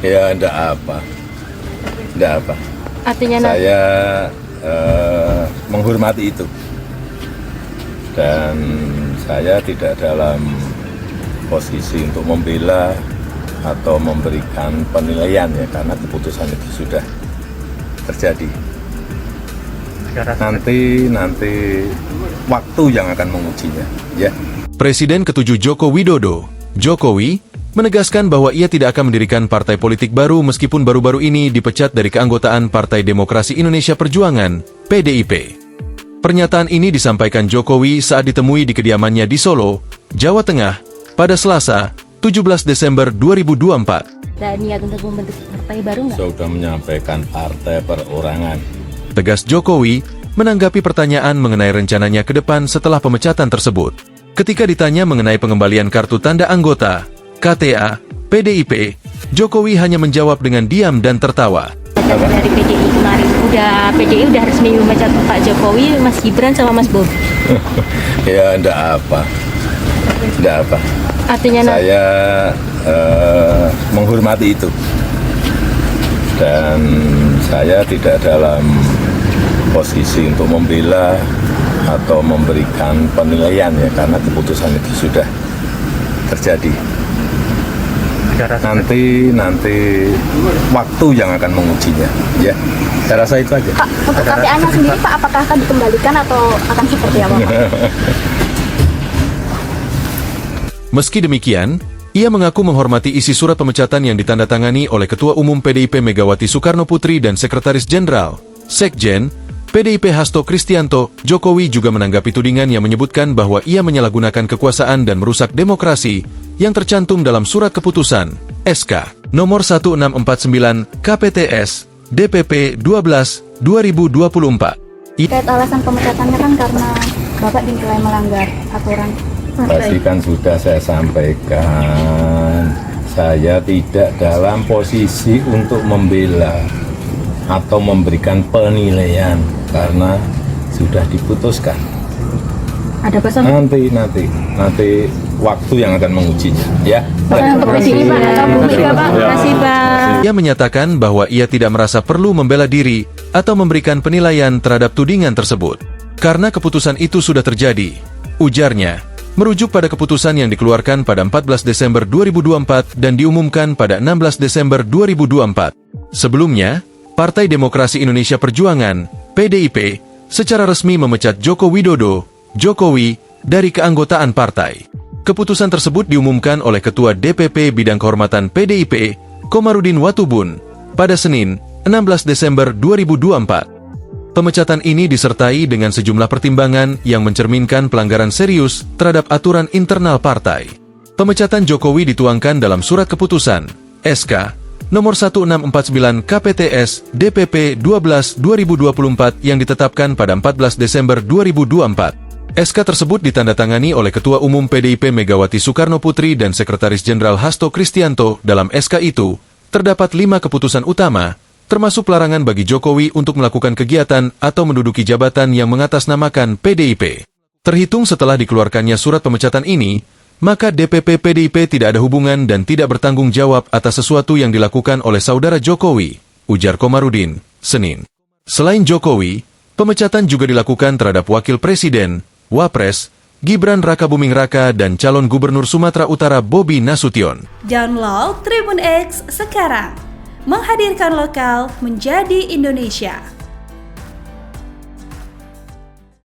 Ya, enggak apa. Enggak apa. Artinya Saya menghormati itu. Dan saya tidak dalam posisi untuk membela atau memberikan penilaian ya, karena keputusan itu sudah terjadi. Nanti waktu yang akan mengujinya, ya. Presiden ke-7 Joko Widodo, Jokowi, menegaskan bahwa ia tidak akan mendirikan partai politik baru meskipun baru-baru ini dipecat dari keanggotaan Partai Demokrasi Indonesia Perjuangan, PDIP. Pernyataan ini disampaikan Jokowi saat ditemui di kediamannya di Solo, Jawa Tengah, pada Selasa, 17 Desember 2024. ada niat untuk membentuk partai baru nggak? Sudah menyampaikan partai perorangan. Tegas Jokowi menanggapi pertanyaan mengenai rencananya ke depan setelah pemecatan tersebut. Ketika ditanya mengenai pengembalian kartu tanda anggota, KTA, PDIP, Jokowi hanya menjawab dengan diam dan tertawa. Dari PDI kemarin, PDI udah resmi memecat Pak Jokowi, Mas Gibran sama Mas Bobi. Ya, enggak apa. Enggak apa. Artinya Saya menghormati itu. Dan saya tidak dalam posisi untuk membela atau memberikan penilaian ya, karena keputusan itu sudah terjadi. Nanti waktu yang akan mengujinya, ya. Saya rasa itu aja. Pak, untuk KTA-nya sendiri Pak, apakah akan dikembalikan atau akan seperti apa Pak? Meski demikian, ia mengaku menghormati isi surat pemecatan yang ditandatangani oleh Ketua Umum PDIP Megawati Soekarno Putri dan Sekretaris Jenderal, Sekjen, PDIP Hasto Kristianto. Jokowi juga menanggapi tudingan yang menyebutkan bahwa ia menyalahgunakan kekuasaan dan merusak demokrasi yang tercantum dalam surat keputusan SK nomor 1649 KPTS DPP 12 2024. Terkait alasan pemecatannya kan karena Bapak dinilai melanggar aturan Pasti kan sudah saya sampaikan, saya tidak dalam posisi untuk membela atau memberikan penilaian karena sudah diputuskan. Ada pesan Nanti waktu yang akan mengujinya, ya. Terima kasih Pak. Ia menyatakan bahwa ia tidak merasa perlu membela diri atau memberikan penilaian terhadap tudingan tersebut. Karena keputusan itu sudah terjadi, ujarnya, merujuk pada keputusan yang dikeluarkan pada 14 Desember 2024 dan diumumkan pada 16 Desember 2024. Sebelumnya, Partai Demokrasi Indonesia Perjuangan, PDIP, secara resmi memecat Joko Widodo, Jokowi, dari keanggotaan partai. Keputusan tersebut diumumkan oleh Ketua DPP Bidang Kehormatan PDIP, Komarudin Watubun, pada Senin, 16 Desember 2024. Pemecatan ini disertai dengan sejumlah pertimbangan yang mencerminkan pelanggaran serius terhadap aturan internal partai. Pemecatan Jokowi dituangkan dalam surat keputusan SK nomor 1649 KPTS DPP 12 2024 yang ditetapkan pada 14 Desember 2024. SK tersebut ditandatangani oleh Ketua Umum PDIP Megawati Soekarno Putri dan Sekretaris Jenderal Hasto Kristianto. Dalam SK itu, terdapat 5 keputusan utama, termasuk pelarangan bagi Jokowi untuk melakukan kegiatan atau menduduki jabatan yang mengatasnamakan PDIP. Terhitung setelah dikeluarkannya surat pemecatan ini, maka DPP PDIP tidak ada hubungan dan tidak bertanggung jawab atas sesuatu yang dilakukan oleh saudara Jokowi, ujar Komarudin, Senin. Selain Jokowi, pemecatan juga dilakukan terhadap Wakil Presiden, Wapres, Gibran Rakabuming Raka dan calon Gubernur Sumatera Utara Bobi Nasution. Download Tribun X sekarang. Menghadirkan lokal menjadi Indonesia.